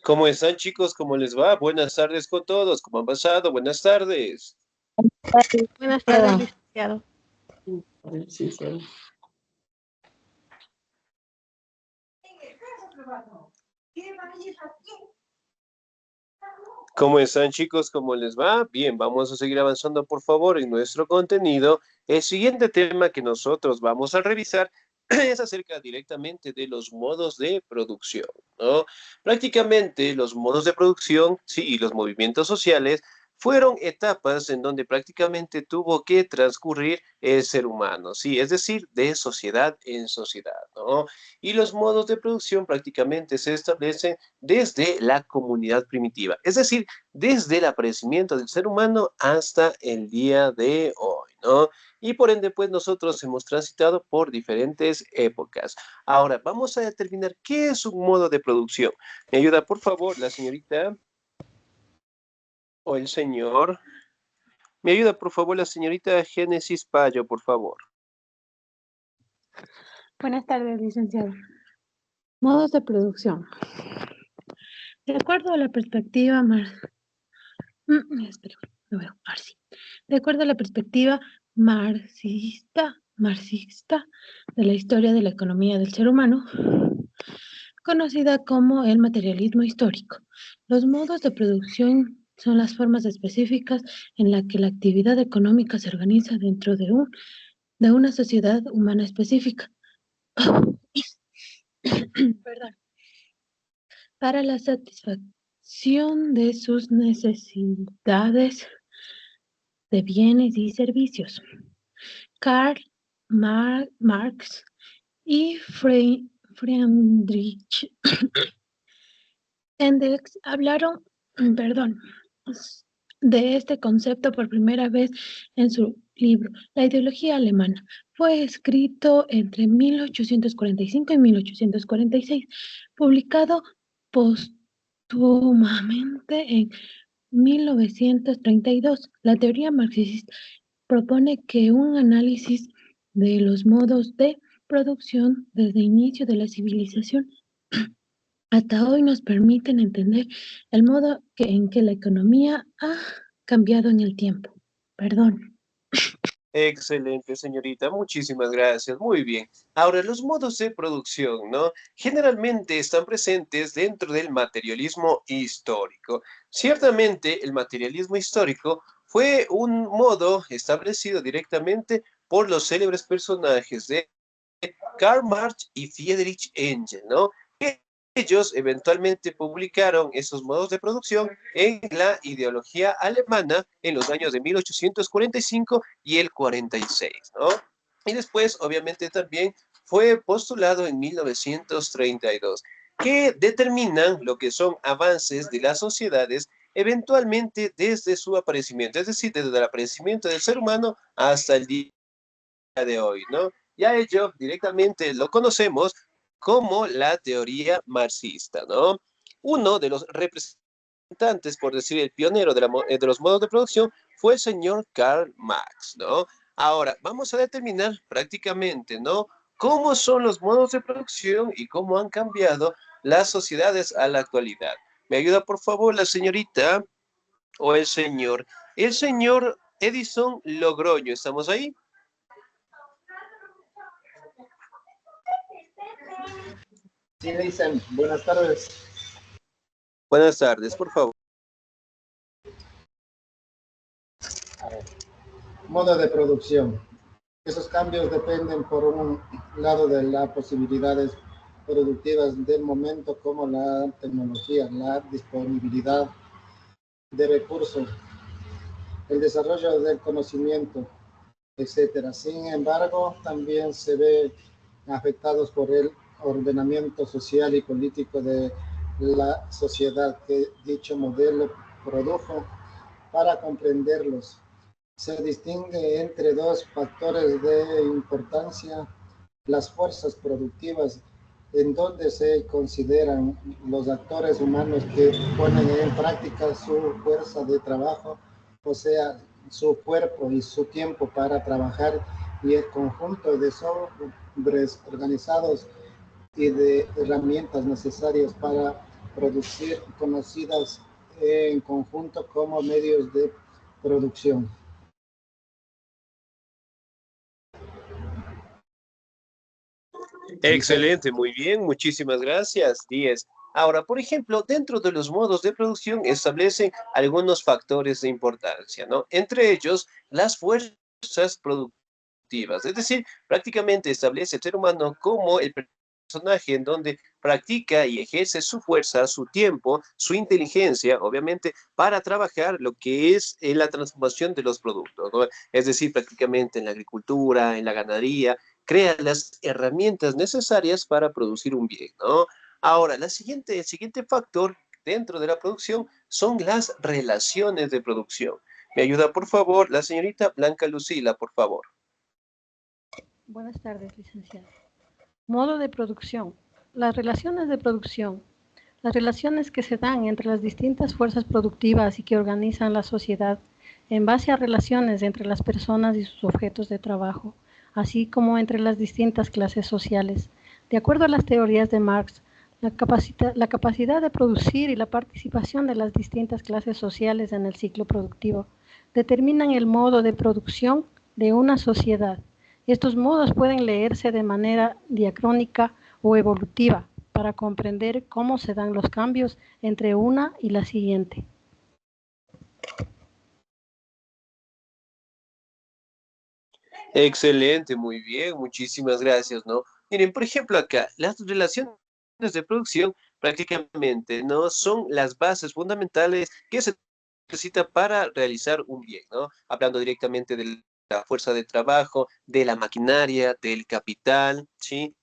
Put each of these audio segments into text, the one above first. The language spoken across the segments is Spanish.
¿Cómo están, chicos? ¿Cómo les va? Buenas tardes con todos. ¿Cómo han pasado? Buenas tardes. Buenas tardes, licenciado. Sí, sí. ¿Cómo están, chicos? ¿Cómo les va? Bien, vamos a seguir avanzando, por favor, en nuestro contenido. El siguiente tema que nosotros vamos a revisar es acerca directamente de los modos de producción, ¿no? Prácticamente los modos de producción, sí, y los movimientos sociales fueron etapas en donde prácticamente tuvo que transcurrir el ser humano, sí, es decir, de sociedad en sociedad, ¿no? Y los modos de producción prácticamente se establecen desde la comunidad primitiva, es decir, desde el aparecimiento del ser humano hasta el día de hoy, ¿no? Y por ende, pues nosotros hemos transitado por diferentes épocas. Ahora, vamos a determinar qué es un modo de producción. ¿Me ayuda, por favor, la señorita o el señor? ¿Me ayuda, por favor, la señorita Génesis Payo, por favor? Buenas tardes, licenciado. Modos de producción. De acuerdo a la perspectiva espera, no veo, Marci. De acuerdo a la perspectiva marxista de la historia de la economía del ser humano, conocida como el materialismo histórico, los modos de producción son las formas específicas en las que la actividad económica se organiza dentro de una sociedad humana específica. Perdón. Para la satisfacción de sus necesidades de bienes y servicios. Karl Marx y Friedrich Engels hablaron, perdón, de este concepto por primera vez en su libro La ideología alemana. Fue escrito entre 1845 y 1846, publicado póstumamente en 1932. La teoría marxista propone que un análisis de los modos de producción desde el inicio de la civilización hasta hoy nos permiten entender el modo en que la economía ha cambiado en el tiempo. Perdón. Excelente, señorita. Muchísimas gracias. Muy bien. Ahora, los modos de producción, ¿no? Generalmente están presentes dentro del materialismo histórico. Ciertamente, el materialismo histórico fue un modo establecido directamente por los célebres personajes de Karl Marx y Friedrich Engels, ¿no? Ellos eventualmente publicaron esos modos de producción en la ideología alemana en los años de 1845 y el 46, ¿no? Y después, obviamente, también fue postulado en 1932, que determinan lo que son avances de las sociedades eventualmente desde su aparecimiento, es decir, desde el aparecimiento del ser humano hasta el día de hoy, ¿no? Ya ello directamente lo conocemos como la teoría marxista, ¿no? Uno de los representantes, por decir el pionero de los modos de producción, fue el señor Karl Marx, ¿no? Ahora, vamos a determinar prácticamente, ¿no? ¿Cómo son los modos de producción y cómo han cambiado las sociedades a la actualidad? ¿Me ayuda, por favor, la señorita o el señor? El señor Edison Logroño, ¿estamos ahí? Sí, le dicen, buenas tardes. Buenas tardes, por favor. A ver, modo de producción. Esos cambios dependen por un lado de las posibilidades productivas del momento, como la tecnología, la disponibilidad de recursos, el desarrollo del conocimiento, etcétera. Sin embargo, también se ve afectados por el ordenamiento social y político de la sociedad que dicho modelo produjo. Para comprenderlos, se distingue entre dos factores de importancia: las fuerzas productivas, en donde se consideran los actores humanos que ponen en práctica su fuerza de trabajo, o sea, su cuerpo y su tiempo para trabajar, y el conjunto de hombres organizados y de herramientas necesarias para producir, conocidas en conjunto como medios de producción. Excelente, muy bien, muchísimas gracias, 10. Ahora, por ejemplo, dentro de los modos de producción establecen algunos factores de importancia, ¿no? Entre ellos, las fuerzas productivas, es decir, prácticamente establece el ser humano como el personaje en donde practica y ejerce su fuerza, su tiempo, su inteligencia, obviamente, para trabajar lo que es la transformación de los productos, ¿no? Es decir, prácticamente en la agricultura, en la ganadería, crea las herramientas necesarias para producir un bien, ¿no? Ahora, el siguiente factor dentro de la producción son las relaciones de producción. Me ayuda, por favor, la señorita Blanca Lucila, por favor. Buenas tardes, licenciado. Modo de producción. Las relaciones de producción. Las relaciones que se dan entre las distintas fuerzas productivas y que organizan la sociedad en base a relaciones entre las personas y sus objetos de trabajo, así como entre las distintas clases sociales. De acuerdo a las teorías de Marx, la capacidad de producir y la participación de las distintas clases sociales en el ciclo productivo determinan el modo de producción de una sociedad. Estos modos pueden leerse de manera diacrónica o evolutiva para comprender cómo se dan los cambios entre una y la siguiente. Excelente, muy bien, muchísimas gracias, ¿no? Miren, por ejemplo, acá, las relaciones de producción prácticamente, ¿no? Son las bases fundamentales que se necesita para realizar un bien, ¿no? Hablando directamente de la fuerza de trabajo, de la maquinaria, del capital, ¿sí?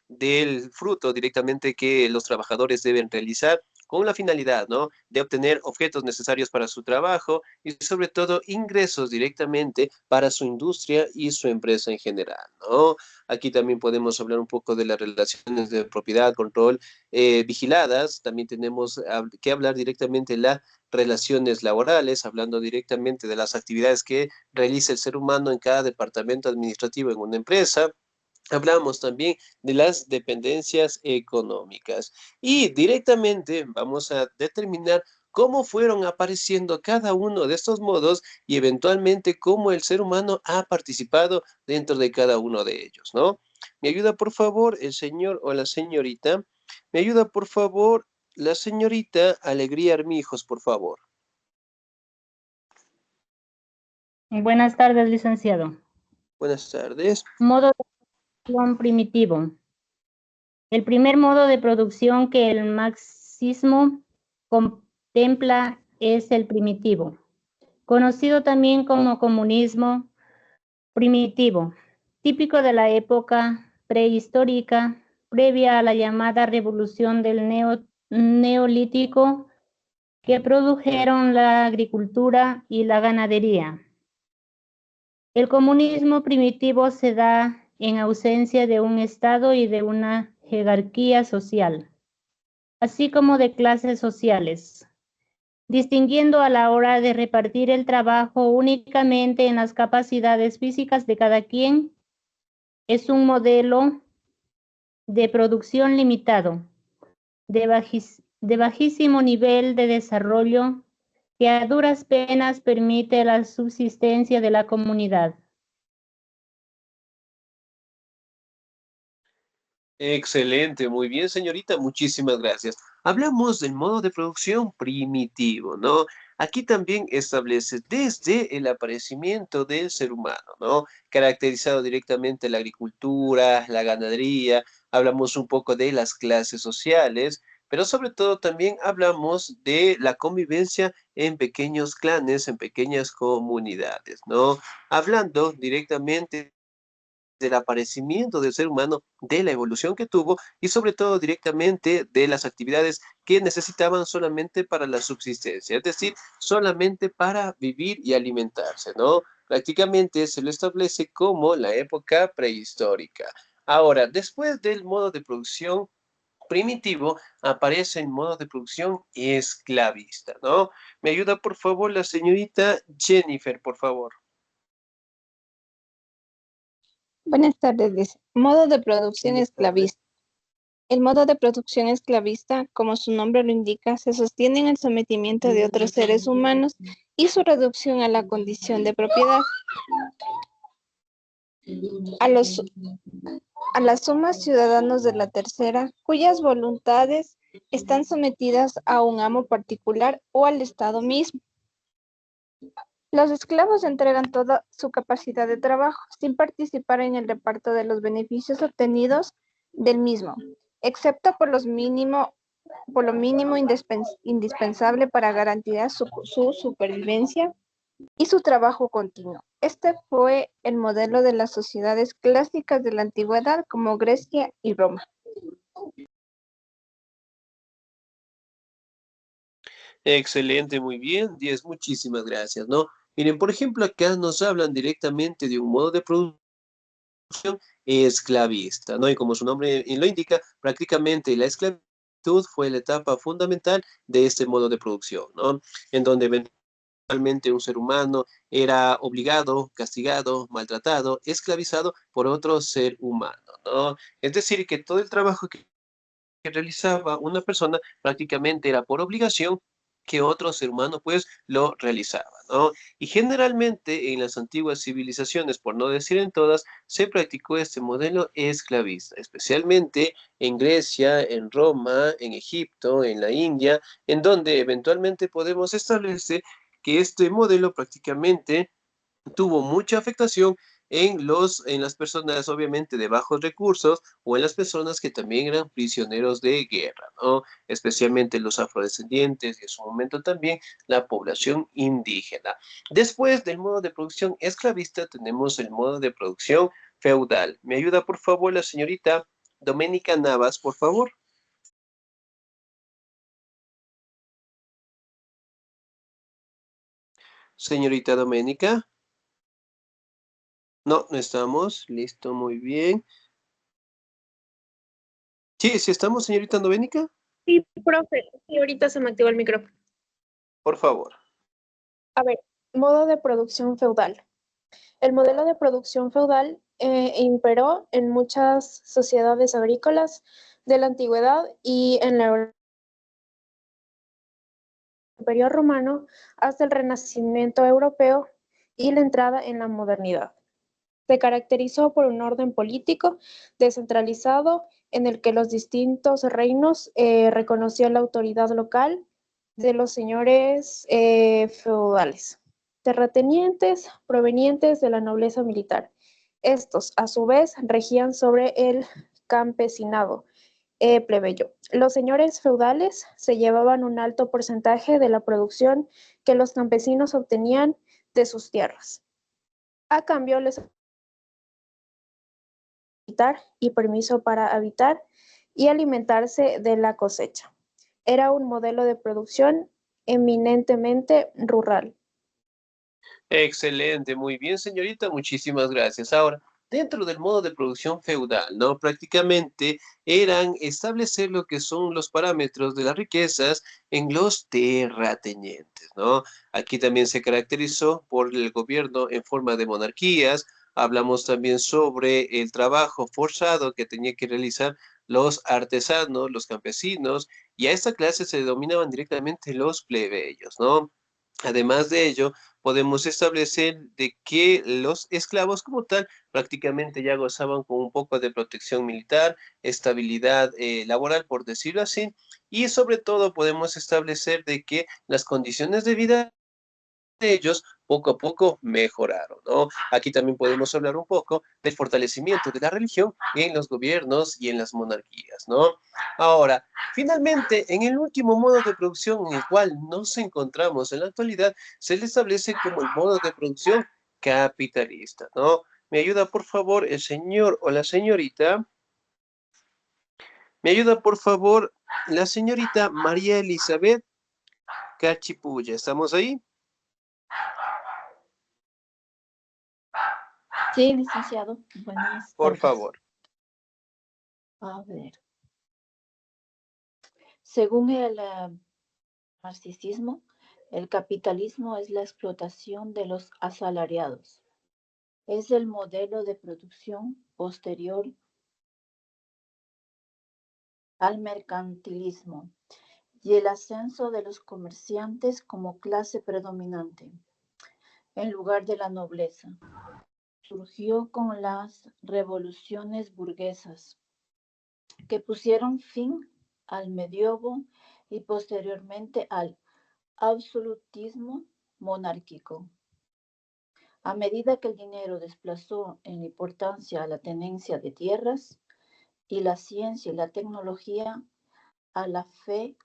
Del fruto directamente que los trabajadores deben realizar con la finalidad, ¿no? De obtener objetos necesarios para su trabajo y sobre todo ingresos directamente para su industria y su empresa en general, ¿no? Aquí también podemos hablar un poco de las relaciones de propiedad, control, vigiladas. También tenemos que hablar directamente de las relaciones laborales, hablando directamente de las actividades que realiza el ser humano en cada departamento administrativo en una empresa. Hablamos también de las dependencias económicas y directamente vamos a determinar cómo fueron apareciendo cada uno de estos modos y eventualmente cómo el ser humano ha participado dentro de cada uno de ellos, ¿no? Me ayuda por favor el señor o la señorita. Me ayuda por favor la señorita Alegría Armijos, por favor. Buenas tardes, licenciado. Buenas tardes. Modo de producción primitivo. El primer modo de producción que el marxismo contempla es el primitivo, conocido también como comunismo primitivo, típico de la época prehistórica, previa a la llamada revolución del neolítico, que produjeron la agricultura y la ganadería. El comunismo primitivo se da en ausencia de un Estado y de una jerarquía social, así como de clases sociales, distinguiendo a la hora de repartir el trabajo únicamente en las capacidades físicas de cada quien. Es un modelo de producción limitado, de bajísimo nivel de desarrollo, que a duras penas permite la subsistencia de la comunidad. Excelente, muy bien, señorita, muchísimas gracias. Hablamos del modo de producción primitivo, ¿no? Aquí también establece desde el aparecimiento del ser humano, ¿no? Caracterizado directamente la agricultura, la ganadería, hablamos un poco de las clases sociales, pero sobre todo también hablamos de la convivencia en pequeños clanes, en pequeñas comunidades, ¿no? Hablando directamente del aparecimiento del ser humano, de la evolución que tuvo y sobre todo directamente de las actividades que necesitaban solamente para la subsistencia, es decir, solamente para vivir y alimentarse, ¿no? Prácticamente se lo establece como la época prehistórica. Ahora, después del modo de producción primitivo, aparece el modo de producción esclavista, ¿no? Me ayuda, por favor, la señorita Jennifer, por favor. Buenas tardes. Modo de producción Buenas tardes. esclavista. El modo de producción esclavista, como su nombre lo indica, se sostiene en el sometimiento de otros seres humanos y su reducción a la condición de propiedad. A las sumas ciudadanos de la tercera, cuyas voluntades están sometidas a un amo particular o al Estado mismo. Los esclavos entregan toda su capacidad de trabajo sin participar en el reparto de los beneficios obtenidos del mismo, excepto por lo mínimo indispensable para garantizar su supervivencia y su trabajo continuo. Este fue el modelo de las sociedades clásicas de la antigüedad como Grecia y Roma. Excelente, muy bien, 10, muchísimas gracias, ¿no? Miren, por ejemplo, acá nos hablan directamente de un modo de producción esclavista, ¿no? Y como su nombre lo indica, prácticamente la esclavitud fue la etapa fundamental de este modo de producción, ¿no? En donde eventualmente un ser humano era obligado, castigado, maltratado, esclavizado por otro ser humano, ¿no? Es decir, que todo el trabajo que realizaba una persona prácticamente era por obligación que otro ser humano pues lo realizaba, ¿no? Y generalmente en las antiguas civilizaciones, por no decir en todas, se practicó este modelo esclavista, especialmente en Grecia, en Roma, en Egipto, en la India, en donde eventualmente podemos establecer que este modelo prácticamente tuvo mucha afectación en las personas obviamente de bajos recursos o en las personas que también eran prisioneros de guerra, ¿no? Especialmente los afrodescendientes y en su momento también la población indígena. Después del modo de producción esclavista tenemos el modo de producción feudal. ¿Me ayuda por favor la señorita Doménica Navas, por favor? Señorita Doménica. No, no estamos. Listo, muy bien. Sí, sí estamos, señorita Doménica. Sí, profe, sí, ahorita se me activó el micrófono. Por favor. A ver, modo de producción feudal. El modelo de producción feudal imperó en muchas sociedades agrícolas de la antigüedad y en el Imperio Romano hasta el Renacimiento europeo y la entrada en la modernidad. Se caracterizó por un orden político descentralizado en el que los distintos reinos reconocían la autoridad local de los señores feudales, terratenientes provenientes de la nobleza militar. Estos, a su vez, regían sobre el campesinado plebeyo. Los señores feudales se llevaban un alto porcentaje de la producción que los campesinos obtenían de sus tierras. A cambio, les y permiso para habitar y alimentarse de la cosecha. Era un modelo de producción eminentemente rural. Excelente, muy bien, señorita, muchísimas gracias. Ahora, dentro del modo de producción feudal, ¿no? Prácticamente eran establecer lo que son los parámetros de las riquezas en los terratenientes, ¿no? Aquí también se caracterizó por el gobierno en forma de monarquías. Hablamos también sobre el trabajo forzado que tenía que realizar los artesanos, los campesinos, y a esta clase se denominaban directamente los plebeyos, ¿no? Además de ello, podemos establecer de que los esclavos como tal prácticamente ya gozaban con un poco de protección militar, estabilidad laboral, por decirlo así, y sobre todo podemos establecer de que las condiciones de vida de ellos poco a poco mejoraron, ¿no? Aquí también podemos hablar un poco del fortalecimiento de la religión en los gobiernos y en las monarquías, ¿no? Ahora, finalmente, en el último modo de producción en el cual nos encontramos en la actualidad, se le establece como el modo de producción capitalista, ¿no? ¿Me ayuda, por favor, el señor o la señorita? ¿Me ayuda, por favor, la señorita María Elizabeth Cachipulla? ¿Estamos ahí? Sí, licenciado. Buenas Por tardes. favor. A ver. Según el marxismo, el capitalismo es la explotación de los asalariados. Es el modelo de producción posterior al mercantilismo y el ascenso de los comerciantes como clase predominante, en lugar de la nobleza. Surgió con las revoluciones burguesas, que pusieron fin al medioevo y posteriormente al absolutismo monárquico. A medida que el dinero desplazó en importancia a la tenencia de tierras y la ciencia y la tecnología a la fe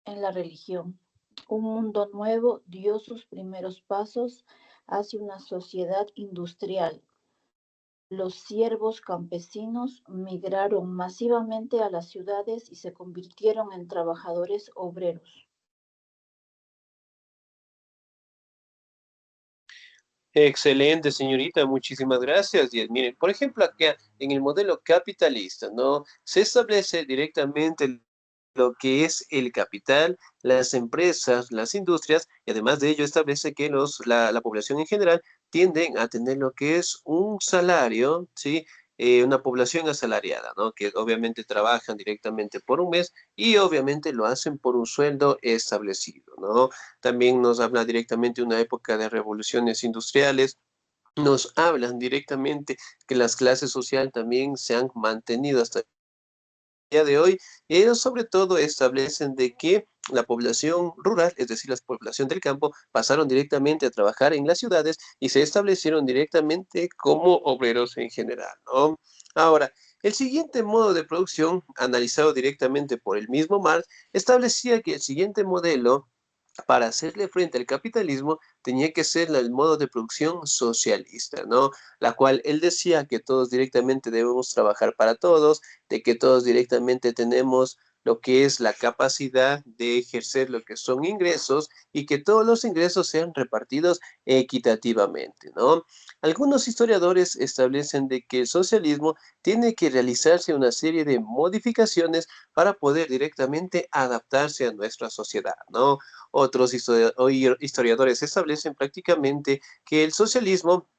en la religión, un mundo nuevo dio sus primeros pasos hacia una sociedad industrial. Los siervos campesinos migraron masivamente a las ciudades y se convirtieron en trabajadores obreros. Excelente, señorita, muchísimas gracias. Y miren, por ejemplo, acá en el modelo capitalista, ¿no? Se establece directamente lo que es el capital, las empresas, las industrias, y además de ello establece que la población en general tienden a tener lo que es un salario, ¿sí? Una población asalariada, ¿no? Que obviamente trabajan directamente por un mes y obviamente lo hacen por un sueldo establecido, ¿no? También nos habla directamente de una época de revoluciones industriales, nos hablan directamente que las clases sociales también se han mantenido hasta el día de hoy, y ellos sobre todo establecen de que la población rural, es decir, la población del campo, pasaron directamente a trabajar en las ciudades y se establecieron directamente como obreros en general, ¿no? Ahora, el siguiente modo de producción, analizado directamente por el mismo Marx, establecía que el siguiente modelo para hacerle frente al capitalismo tenía que ser el modo de producción socialista, ¿no? La cual él decía que todos directamente debemos trabajar para todos, de que todos directamente tenemos lo que es la capacidad de ejercer lo que son ingresos y que todos los ingresos sean repartidos equitativamente, ¿no? Algunos historiadores establecen de que el socialismo tiene que realizarse una serie de modificaciones para poder directamente adaptarse a nuestra sociedad, ¿no? Otros historiadores establecen prácticamente que el socialismo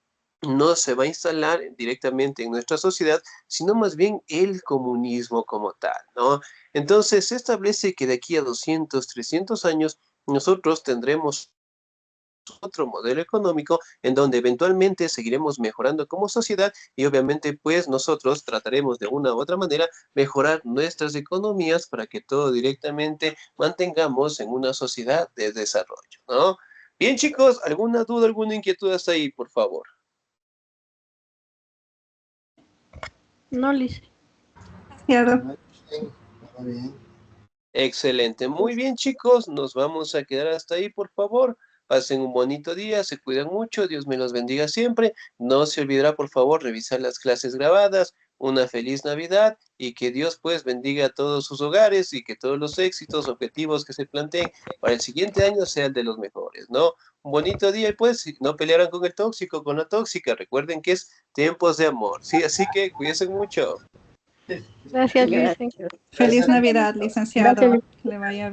no se va a instalar directamente en nuestra sociedad, sino más bien el comunismo como tal, ¿no? Entonces se establece que de aquí a 200, 300 años nosotros tendremos otro modelo económico en donde eventualmente seguiremos mejorando como sociedad y obviamente pues nosotros trataremos de una u otra manera mejorar nuestras economías para que todo directamente mantengamos en una sociedad de desarrollo, ¿no? Bien chicos, ¿alguna duda, alguna inquietud hasta ahí, por favor? No, Lice. Cierto. Muy bien, todo bien. Excelente, muy bien chicos, nos vamos a quedar hasta ahí, por favor. Pasen un bonito día, se cuidan mucho, Dios me los bendiga siempre. No se olvidará, por favor, revisar las clases grabadas. Una feliz Navidad y que Dios pues bendiga a todos sus hogares y que todos los éxitos, objetivos que se planteen para el siguiente año sean de los mejores, ¿no? Un bonito día y pues no pelearán con el tóxico, con la tóxica. Recuerden que es tiempos de amor, ¿sí? Así que cuídense mucho. Gracias, Lice. Feliz Gracias. Navidad, licenciado. Gracias. Le vaya